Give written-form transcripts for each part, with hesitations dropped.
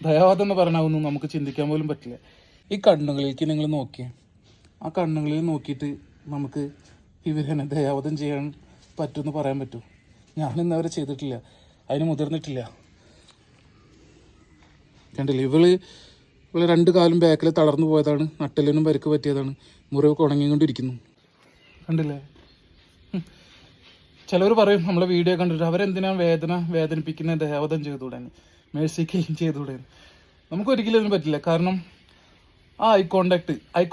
ദയാവാദം എന്ന് പറഞ്ഞാൽ നമുക്ക് ചിന്തിക്കാൻ പോലും പറ്റില്ല. ഈ കണ്ണുകളിലേക്ക് നിങ്ങൾ നോക്കിയേ, ആ കണ്ണുകളിൽ നോക്കിയിട്ട് നമുക്ക് ഇവരെന്നെ ദയാവധം ചെയ്യാൻ പറ്റുമെന്ന് പറയാൻ പറ്റുമോ? ഞാനിന്ന് അവരെ ചെയ്തിട്ടില്ല, അതിന് മുതിർന്നിട്ടില്ല. കണ്ടില്ലേ, ഇവള് രണ്ട് കാലും ബാക്കിൽ തളർന്നു പോയതാണ്, നട്ടലിനും പരിക്ക് പറ്റിയതാണ്, മുറിവൊക്കെ ഉണങ്ങിക്കൊണ്ടിരിക്കുന്നു. കണ്ടില്ലേ? ചിലവർ പറയും നമ്മളെ വീഡിയോ കണ്ടിട്ട് അവരെന്തിനാ വേദനിപ്പിക്കുന്ന ദയാവധം ചെയ്തുകൂടെ, മേഴ്സി കില്ലിങ് ചെയ്തുകൂടെ. നമുക്കൊരിക്കലും അതിന് പറ്റില്ല. കാരണം ആ ഐ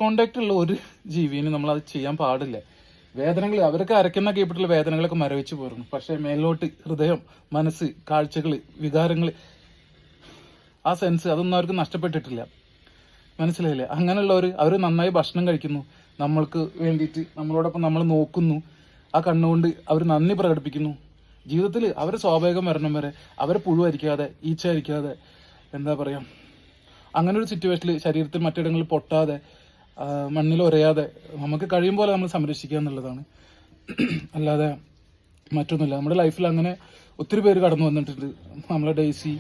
കോണ്ടാക്ട് ഉള്ള ഒരു ജീവിനും നമ്മളത് ചെയ്യാൻ പാടില്ല. വേദനകൾ അവരൊക്കെ അരക്കുന്ന കീപ്പിട്ടുള്ള വേദനകളൊക്കെ മരവിച്ച് പോരുന്നു. പക്ഷേ മേലോട്ട് ഹൃദയം, മനസ്സ്, കാഴ്ചകൾ, വികാരങ്ങൾ, ആ സെൻസ് അതൊന്നും അവർക്ക് നഷ്ടപ്പെട്ടിട്ടില്ല. മനസ്സിലായില്ലേ? അവർ നന്നായി ഭക്ഷണം കഴിക്കുന്നു, നമ്മൾക്ക് വേണ്ടിയിട്ട് നമ്മളോടൊപ്പം നമ്മൾ നോക്കുന്നു, ആ കണ്ണുകൊണ്ട് അവർ നന്ദി പ്രകടിപ്പിക്കുന്നു. ജീവിതത്തിൽ അവർ സ്വാഭാവികം മരണം വരെ അവരെ പുഴുവരിക്കാതെ, ഈച്ച അരിക്കാതെ, എന്താ പറയുക, അങ്ങനെ ഒരു സിറ്റുവേഷനിൽ ശരീരത്തിൽ മറ്റിടങ്ങളിൽ പൊട്ടാതെ, മണ്ണിൽ ഉരയാതെ നമുക്ക് കഴിയും പോലെ നമ്മൾ സംരക്ഷിക്കുക എന്നുള്ളതാണ്. അല്ലാതെ മറ്റൊന്നുമില്ല. നമ്മുടെ ലൈഫിൽ അങ്ങനെ ഒത്തിരി പേര് കടന്നു വന്നിട്ടുണ്ട്. നമ്മളെ ഡെയ്സി,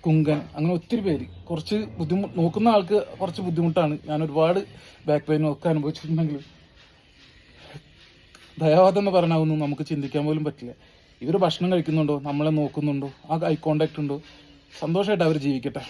കുങ്കൻ, അങ്ങനെ ഒത്തിരി പേര്. കുറച്ച് നോക്കുന്ന ആൾക്ക് കുറച്ച് ബുദ്ധിമുട്ടാണ്. ഞാൻ ഒരുപാട് ബാക്ക് പെയിനും ഒക്കെ അനുഭവിച്ചിട്ടുണ്ടെങ്കിലും ദയാവാദം എന്ന് പറഞ്ഞാൽ നമുക്ക് ചിന്തിക്കാൻ പോലും പറ്റില്ല. ഇവർ ഭക്ഷണം കഴിക്കുന്നുണ്ടോ, നമ്മളെ നോക്കുന്നുണ്ടോ, ആ ഐ കോണ്ടാക്ട് ഉണ്ടോ, സന്തോഷമായിട്ട് അവർ ജീവിക്കട്ടെ.